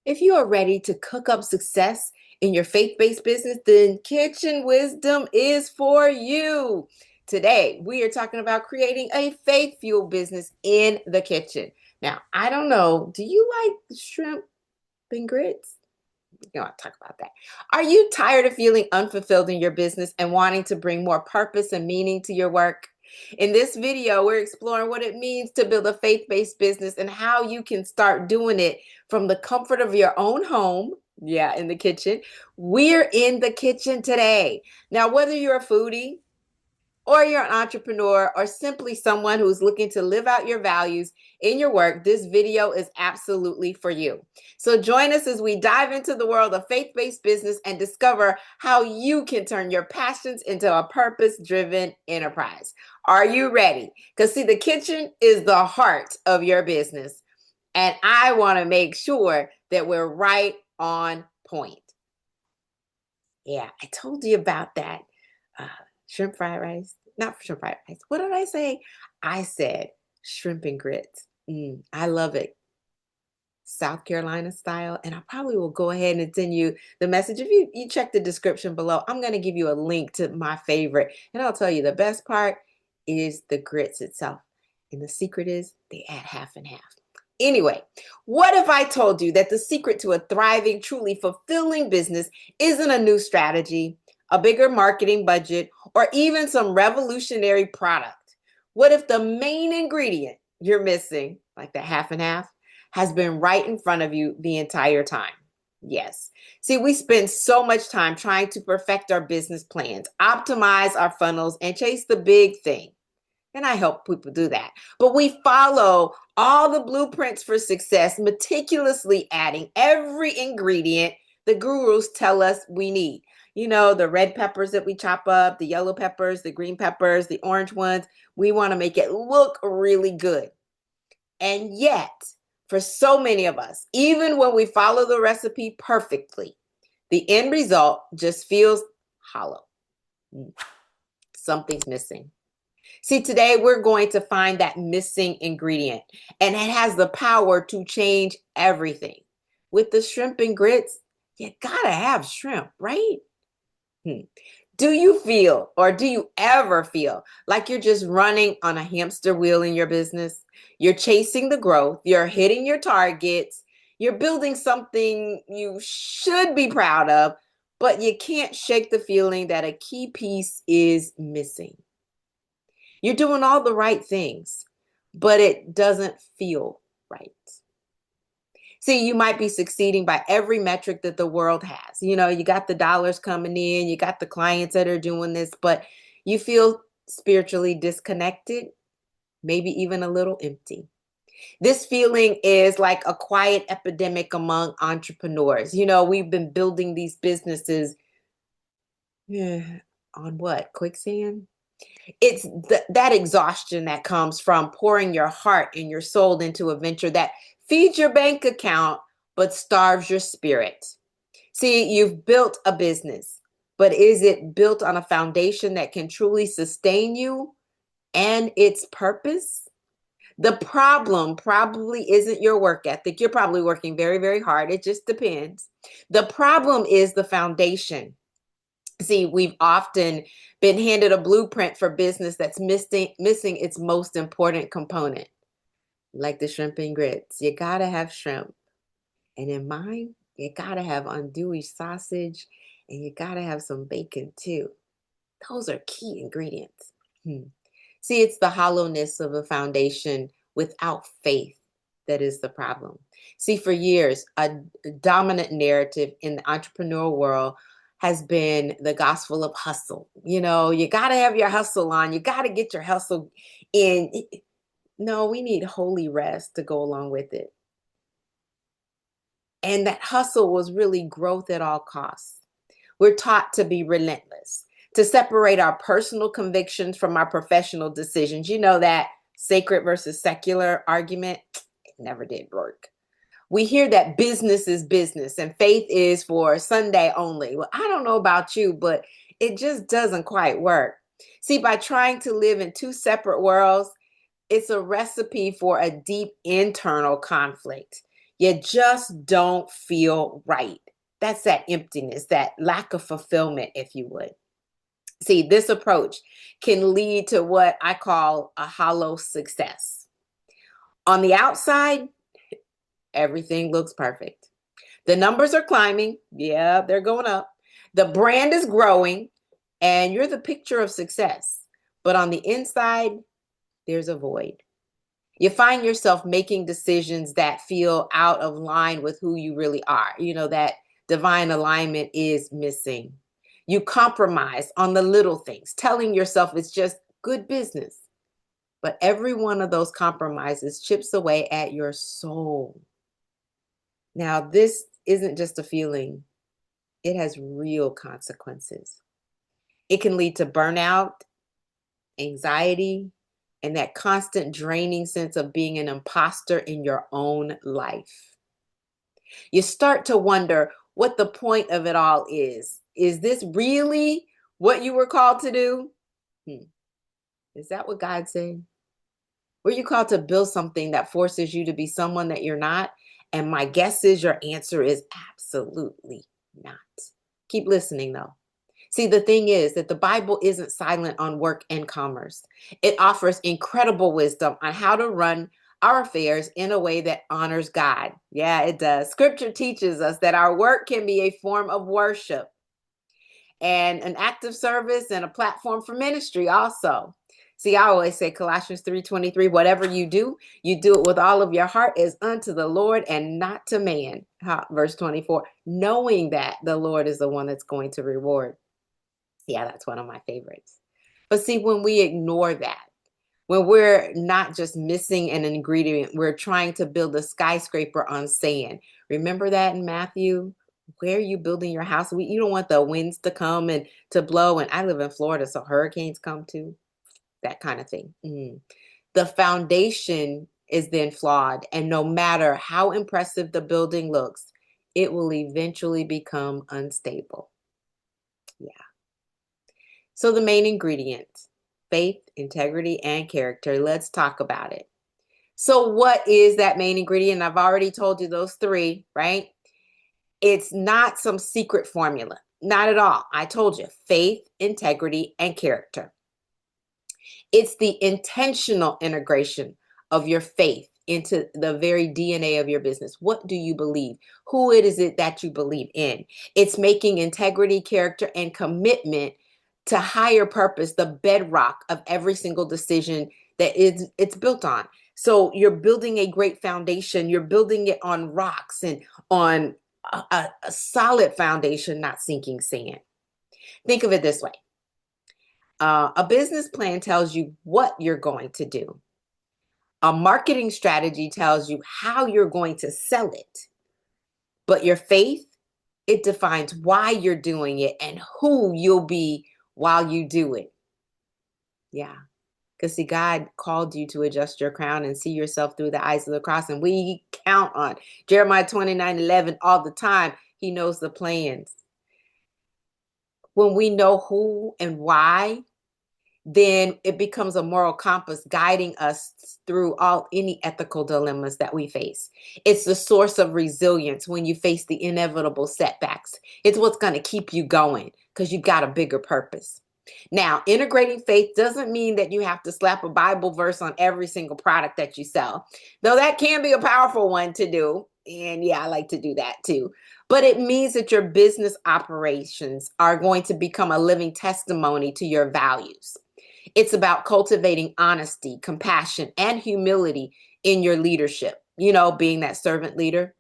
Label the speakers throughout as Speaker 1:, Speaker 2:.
Speaker 1: If you are ready to cook up success in your faith-based business, then Kitchen Wisdom is for you. Today, we are talking about creating a faith-fueled business in the kitchen. Now, I don't know, do you like shrimp and grits? I'll talk about that. Are you tired of feeling unfulfilled in your business and wanting to bring more purpose and meaning to your work? In this video, we're exploring what it means to build a faith-based business and how you can start doing it from the comfort of your own home. Yeah, in the kitchen. We're in the kitchen today. Now, whether you're a foodie, or you're an entrepreneur, or simply someone who's looking to live out your values in your work, this video is absolutely for you. So join us as we dive into the world of faith-based business and discover how you can turn your passions into a purpose-driven enterprise. Are you ready? Because see, the kitchen is the heart of your business. And I want to make sure that we're right on point. Yeah, I told you about that. Shrimp fried rice, not shrimp fried rice. What did I say? I said shrimp and grits. I love it. South Carolina style. And I probably will go ahead and send you the message. If you check the description below, I'm going to give you a link to my favorite. And I'll tell you the best part is the grits itself. And the secret is they add half and half. Anyway, what if I told you that the secret to a thriving, truly fulfilling business isn't a new strategy, a bigger marketing budget, or even some revolutionary product? What if the main ingredient you're missing, like the half and half, has been right in front of you the entire time? Yes. See, we spend so much time trying to perfect our business plans, optimize our funnels, and chase the big thing. And I help people do that. But we follow all the blueprints for success, meticulously adding every ingredient the gurus tell us we need. You know, the red peppers that we chop up, the yellow peppers, the green peppers, the orange ones. We want to make it look really good. And yet, for so many of us, even when we follow the recipe perfectly, the end result just feels hollow. Something's missing. See, today we're going to find that missing ingredient, and it has the power to change everything. With the shrimp and grits, you gotta have shrimp, right? Do you feel, or do you ever feel like you're just running on a hamster wheel in your business? You're chasing the growth, you're hitting your targets, you're building something you should be proud of, but you can't shake the feeling that a key piece is missing. You're doing all the right things, but it doesn't feel right. See, you might be succeeding by every metric that the world has. You know, you got the dollars coming in, you got the clients that are doing this, but you feel spiritually disconnected, maybe even a little empty. This feeling is like a quiet epidemic among entrepreneurs. You know, we've been building these businesses on what? Quicksand? It's that exhaustion that comes from pouring your heart and your soul into a venture that feeds your bank account but starves your spirit. See, you've built a business, but is it built on a foundation that can truly sustain you and its purpose? The problem probably isn't your work ethic. You're probably working very, very hard. It just depends. The problem is the foundation. See, we've often been handed a blueprint for business that's missing its most important component, like the shrimp and grits. You gotta have shrimp. And in mine, you gotta have andouille sausage, and you gotta have some bacon too. Those are key ingredients. See, it's the hollowness of a foundation without faith that is the problem. See, for years, a dominant narrative in the entrepreneurial world has been the gospel of hustle. You know, you got to have your hustle on. You got to get your hustle in. No, we need holy rest to go along with it. And that hustle was really growth at all costs. We're taught to be relentless, to separate our personal convictions from our professional decisions. You know, that sacred versus secular argument, it never did work. We hear that business is business and faith is for Sunday only. Well, I don't know about you, but it just doesn't quite work. See, by trying to live in two separate worlds, it's a recipe for a deep internal conflict. You just don't feel right. That's that emptiness, that lack of fulfillment, if you would. See, this approach can lead to what I call a hollow success. On the outside, everything looks perfect. The numbers are climbing. Yeah, they're going up. The brand is growing, and you're the picture of success. But on the inside, there's a void. You find yourself making decisions that feel out of line with who you really are. That divine alignment is missing. You compromise on the little things, telling yourself it's just good business. But every one of those compromises chips away at your soul. Now, this isn't just a feeling, it has real consequences. It can lead to burnout, anxiety, and that constant draining sense of being an imposter in your own life. You start to wonder what the point of it all is. Is this really what you were called to do? Is that what God said? Were you called to build something that forces you to be someone that you're not? And my guess is your answer is absolutely not. Keep listening though. See, the thing is that the Bible isn't silent on work and commerce. It offers incredible wisdom on how to run our affairs in a way that honors God. Yeah, it does. Scripture teaches us that our work can be a form of worship and an act of service and a platform for ministry also. See, I always say Colossians 3:23, whatever you do it with all of your heart as unto the Lord and not to man. Verse 24, knowing that the Lord is the one that's going to reward. Yeah, that's one of my favorites. But see, when we ignore that, when we're not just missing an ingredient, we're trying to build a skyscraper on sand. Remember that in Matthew? Where are you building your house? You don't want the winds to come and to blow. And I live in Florida, so hurricanes come too. That kind of thing. The foundation is then flawed. And no matter how impressive the building looks, it will eventually become unstable. Yeah. So the main ingredients, faith, integrity, and character. Let's talk about it. So what is that main ingredient? I've already told you those three, right? It's not some secret formula. Not at all. I told you, faith, integrity, and character. It's the intentional integration of your faith into the very DNA of your business. What do you believe? Who it is it that you believe in? It's making integrity, character, and commitment to higher purpose the bedrock of every single decision that it's built on. So you're building a great foundation. You're building it on rocks and on a solid foundation, not sinking sand. Think of it this way. A business plan tells you what you're going to do. A marketing strategy tells you how you're going to sell it. But your faith, it defines why you're doing it and who you'll be while you do it. Yeah. Because see, God called you to adjust your crown and see yourself through the eyes of the cross. And we count on Jeremiah 29:11 all the time. He knows the plans. When we know who and why, then it becomes a moral compass guiding us through any ethical dilemmas that we face. It's the source of resilience when you face the inevitable setbacks. It's what's going to keep you going because you've got a bigger purpose. Now, integrating faith doesn't mean that you have to slap a Bible verse on every single product that you sell, though that can be a powerful one to do. And yeah, I like to do that too. But it means that your business operations are going to become a living testimony to your values. It's about cultivating honesty, compassion, and humility in your leadership, being that servant leader.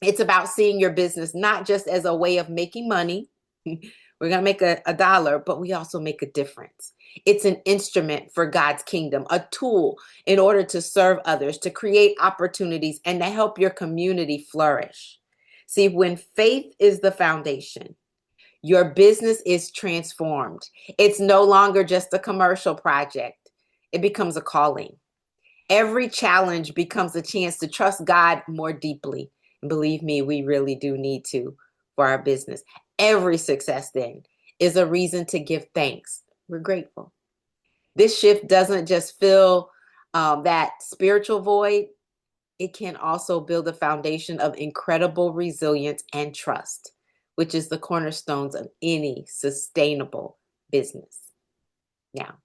Speaker 1: It's about seeing your business not just as a way of making money. We're going to make a dollar, but we also make a difference. It's an instrument for God's kingdom, a tool in order to serve others, to create opportunities, and to help your community flourish. See, when faith is the foundation, your business is transformed. It's no longer just a commercial project. It becomes a calling. Every challenge becomes a chance to trust God more deeply. And believe me, we really do need to for our business. Every success then is a reason to give thanks. We're grateful. This shift doesn't just fill that spiritual void. it can also build a foundation of incredible resilience and trust, which is the cornerstones of any sustainable business. Now,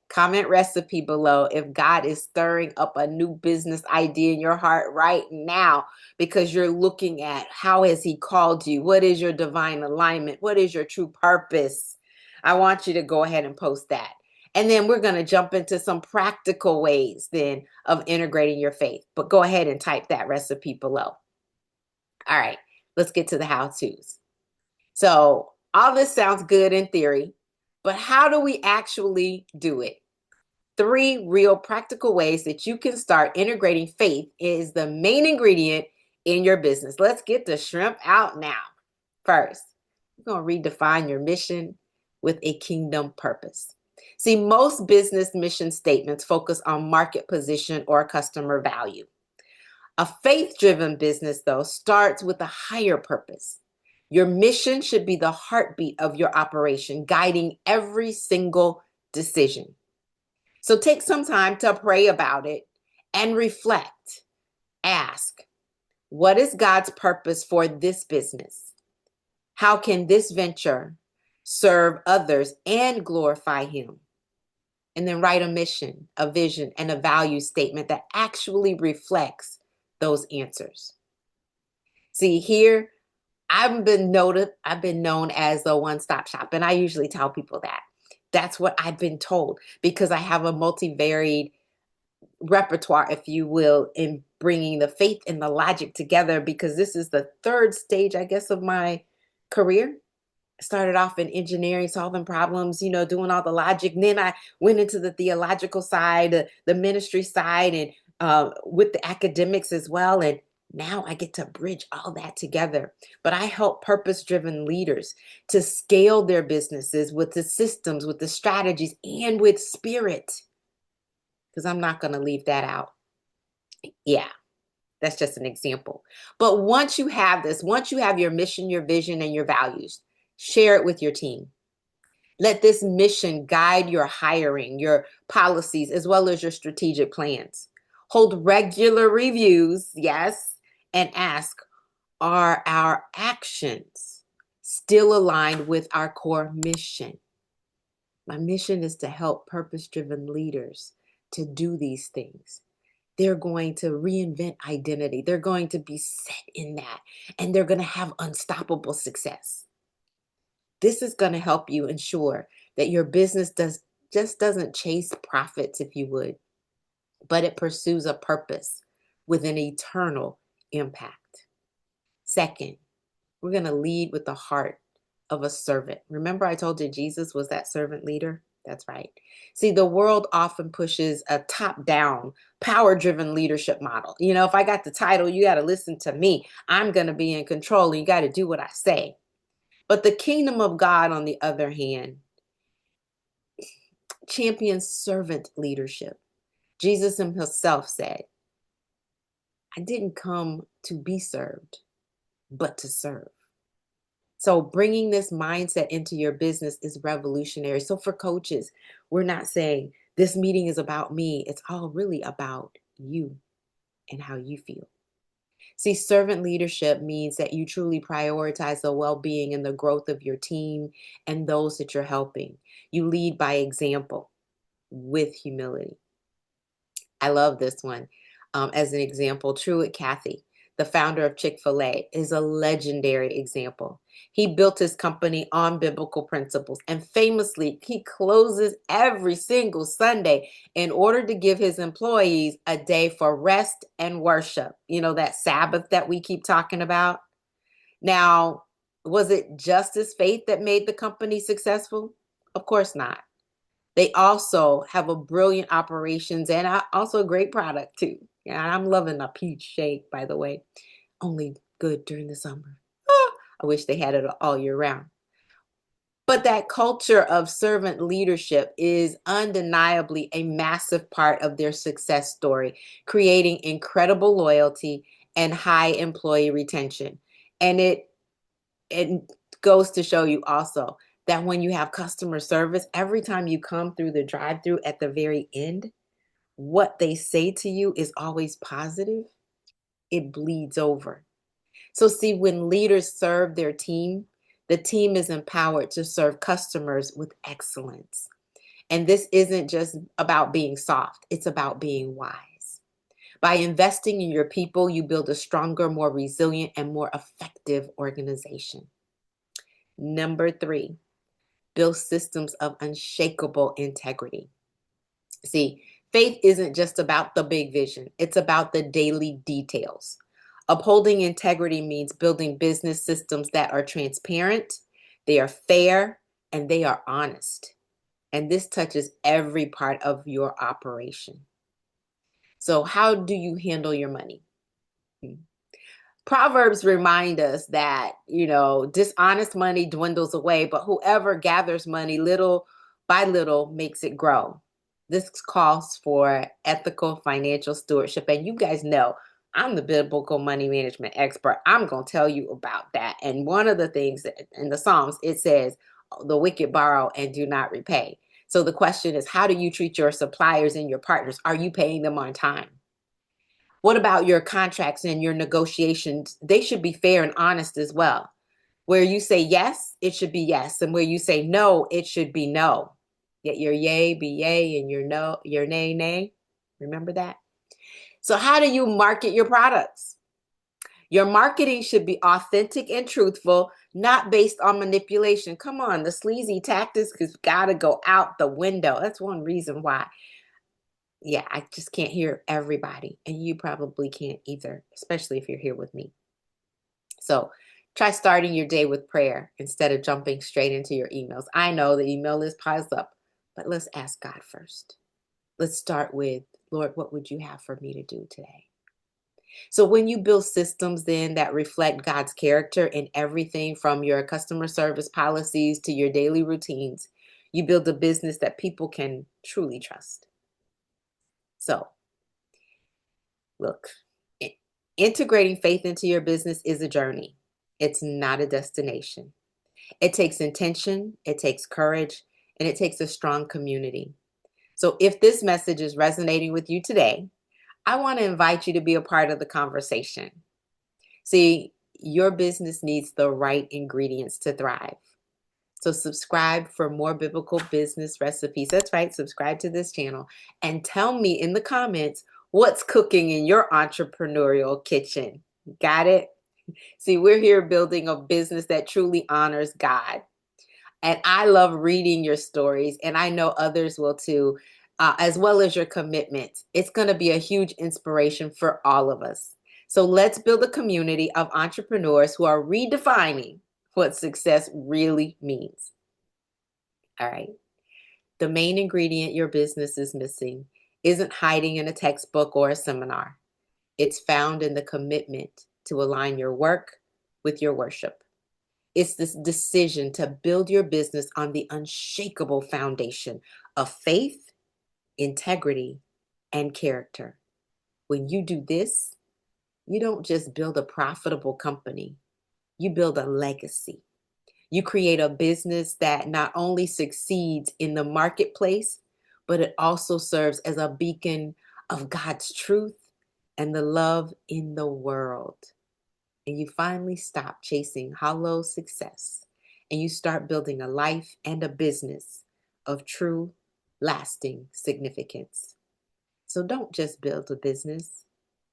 Speaker 1: comment recipe below if God is stirring up a new business idea in your heart right now, because you're looking at how has he called you? What is your divine alignment? What is your true purpose? I want you to go ahead and post that. And then we're going to jump into some practical ways then of integrating your faith. But go ahead and type that recipe below. All right, let's get to the how-tos. So all this sounds good in theory, but how do we actually do it? 3 real practical ways that you can start integrating faith is the main ingredient in your business. Let's get the shrimp out now. First, we're going to redefine your mission with a kingdom purpose. See, most business mission statements focus on market position or customer value. A faith-driven business, though, starts with a higher purpose. Your mission should be the heartbeat of your operation, guiding every single decision. So take some time to pray about it and reflect. Ask, what is God's purpose for this business? How can this venture serve others and glorify him? And then write a mission, a vision, and a value statement that actually reflects those answers. See, here, I've been known as the one-stop shop, and I usually tell people that. That's what I've been told, because I have a multivaried repertoire, if you will, in bringing the faith and the logic together, because this is the 3rd stage, I guess, of my career. I started off in engineering, solving problems, doing all the logic. And then I went into the theological side, the ministry side, and with the academics as well. And now I get to bridge all that together. But I help purpose-driven leaders to scale their businesses with the systems, with the strategies, and with spirit. Because I'm not going to leave that out. Yeah, that's just an example. But once you have this, once you have your mission, your vision, and your values, share it with your team. Let this mission guide your hiring, your policies, as well as your strategic plans. Hold regular reviews, yes, and ask, are our actions still aligned with our core mission? My mission is to help purpose-driven leaders to do these things. They're going to reinvent identity. They're going to be set in that, and they're going to have unstoppable success. This is going to help you ensure that your business doesn't chase profits, if you would, but it pursues a purpose with an eternal impact. Second, we're going to lead with the heart of a servant. Remember, I told you Jesus was that servant leader? That's right. See, the world often pushes a top-down, power-driven leadership model. If I got the title, you got to listen to me. I'm going to be in control, and you got to do what I say. But the kingdom of God, on the other hand, champions servant leadership. Jesus himself said, I didn't come to be served, but to serve. So bringing this mindset into your business is revolutionary. So for coaches, we're not saying this meeting is about me. It's all really about you and how you feel. See, servant leadership means that you truly prioritize the well-being and the growth of your team and those that you're helping. You lead by example with humility. I love this one. As an example, Truett Cathy, the founder of Chick-fil-A, is a legendary example. He built his company on biblical principles, and famously, he closes every single Sunday in order to give his employees a day for rest and worship. That Sabbath that we keep talking about. Now, was it just his faith that made the company successful? Of course not. They also have a brilliant operations and also a great product too. Yeah, I'm loving a peach shake, by the way. Only good during the summer. I wish they had it all year round. But that culture of servant leadership is undeniably a massive part of their success story, creating incredible loyalty and high employee retention. And it goes to show you also that when you have customer service, every time you come through the drive-through at the very end, what they say to you is always positive. it bleeds over. So see, when leaders serve their team, the team is empowered to serve customers with excellence. And this isn't just about being soft, it's about being wise. By investing in your people, you build a stronger, more resilient, and more effective organization. Number 3, build systems of unshakable integrity. See, faith isn't just about the big vision, it's about the daily details. Upholding integrity means building business systems that are transparent, they are fair, and they are honest. And this touches every part of your operation. So, how do you handle your money? Proverbs remind us that, dishonest money dwindles away, but whoever gathers money little by little makes it grow. This calls for ethical financial stewardship. And you guys know I'm the biblical money management expert. I'm going to tell you about that. And one of the things in the Psalms, it says, the wicked borrow and do not repay. So the question is, how do you treat your suppliers and your partners? Are you paying them on time? What about your contracts and your negotiations? They should be fair and honest as well. Where you say yes, it should be yes. And where you say no, it should be no. Get your yay be yay and your no, your nay, nay. Remember that? So how do you market your products? Your marketing should be authentic and truthful, not based on manipulation. Come on, the sleazy tactics has got to go out the window. That's one reason why. Yeah, I just can't hear everybody. And you probably can't either, especially if you're here with me. So try starting your day with prayer instead of jumping straight into your emails. I know the email list piles up, but let's ask God first. Let's start with, Lord, what would you have for me to do today? So when you build systems then that reflect God's character in everything from your customer service policies to your daily routines, you build a business that people can truly trust. So look, integrating faith into your business is a journey. It's not a destination. It takes intention, it takes courage, and it takes a strong community. So if this message is resonating with you today, I want to invite you to be a part of the conversation. See, your business needs the right ingredients to thrive. So subscribe for more biblical business recipes. That's right, subscribe to this channel and tell me in the comments what's cooking in your entrepreneurial kitchen. Got it? See, we're here building a business that truly honors God. And I love reading your stories, and I know others will too, as well as your commitment. It's going to be a huge inspiration for all of us. So let's build a community of entrepreneurs who are redefining what success really means. All right. The main ingredient your business is missing isn't hiding in a textbook or a seminar. It's found in the commitment to align your work with your worship. It's this decision to build your business on the unshakable foundation of faith, integrity, and character. When you do this, you don't just build a profitable company, you build a legacy. You create a business that not only succeeds in the marketplace, but it also serves as a beacon of God's truth and the love in the world. And you finally stop chasing hollow success and you start building a life and a business of true, lasting significance. So don't just build a business,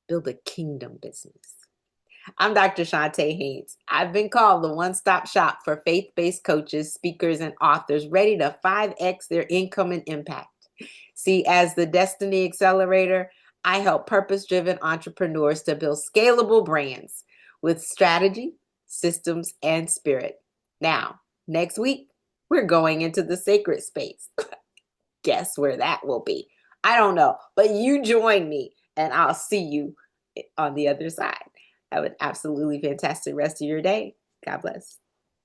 Speaker 1: build a kingdom business. I'm Dr. Chonta Haynes. I've been called the one-stop shop for faith-based coaches, speakers, and authors ready to 5X their income and impact. See, as the Destiny Accelerator, I help purpose-driven entrepreneurs to build scalable brands with strategy, systems, and spirit. Now, next week, we're going into the sacred space. Guess where that will be? I don't know, but you join me and I'll see you on the other side. Have an absolutely fantastic rest of your day. God bless.